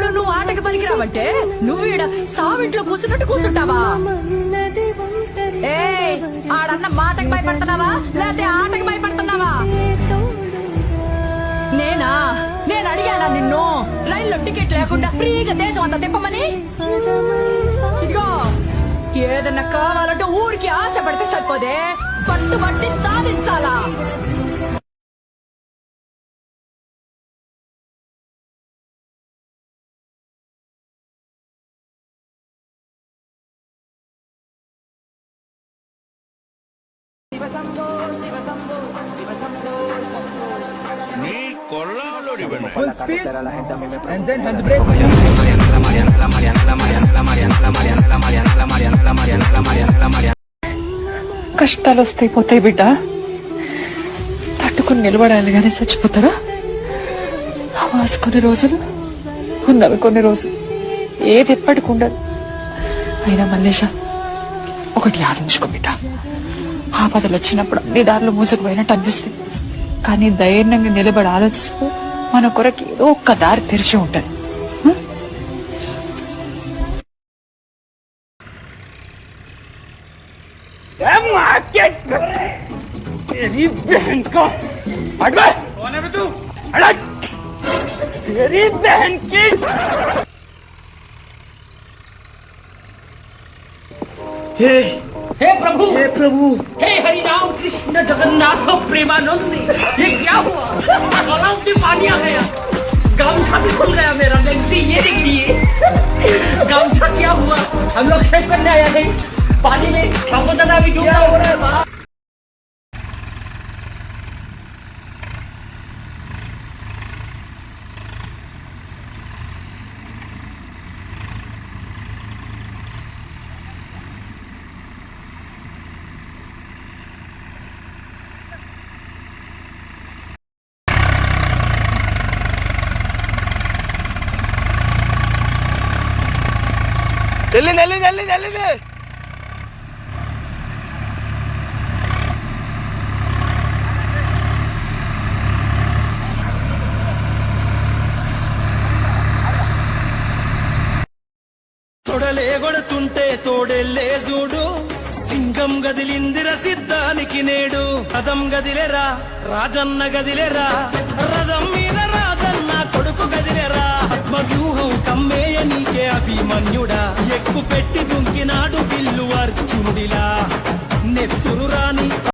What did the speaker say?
ఆటలో నువ్వు ఆటకి పనికిరావంటే నువ్వు ఈడ సావింట్లో కూర్చున్నట్టు కూర్చుంటావా? ఏ ఆడన్న మాటకి భయపడుతున్నావా లేకపోతే ఆటకి భయపడుతున్నావా? నేను అడిగానా నిన్ను రైల్లో టికెట్ లేకుండా ఫ్రీగా దేశం అంతా తిప్పమని? ఇదిగో ఏదన్నా కావాలంటే ఊరికి ఆశ పడితే సరిపోదే, పట్టుబట్టి సాధించాలా? Full speed and then handbrake. కష్టాలు వస్తాయి పోతాయి బిడ్డ, తట్టుకుని నిలబడాలి కానీ చచ్చిపోతారా? ఆవాస కొన్ని రోజులు ఉన్నవి కొన్ని రోజులు, ఏది ఎప్పటికి ఉండదు. అయినా మల్లేష ఒకటి ఆలోచించుకో బిడ్డ, ఆపదలు వచ్చినప్పుడు అన్ని దారులు మూసుకుపోయినట్టు అనిపిస్తుంది, కానీ ధైర్యంగా నిలబడి ఆలోచిస్తూ మన కొరకు ఏదో ఒక్క దారి తెరిచి ఉంటది. तेरी बहन को कौन है तू? तेरी बहन की हे प्रभु, हे प्रभु, हे हरि राम कृष्ण जगन्नाथ प्रेमानंद, ये क्या हुआ? गलाव से पानी आ गया, गामछा भी खुल गया मेरा। लेंसी ये देखिए, गामछा क्या हुआ? हम लोग शेव करने आया थे, पानी में साबुदाना भी डूबा हो रहा था। వెళ్ళింది తొడలేగొడుతుంటే తోడెల్లే చూడు, సింగం గదిలిందిర సిద్ధానికి నేడు. రథం గదిలేరా రాజన్న గదిలేరా, రథం మీద రాజన్న కొడుకు గదిలేరా. ఆత్మవ్యూహం కమ్మేయ నీకే అభిమన్యుడా, ఎక్కు పెట్టి దుంకినాడు బిల్లు అర్జునుడిలా. నెత్తురు రాని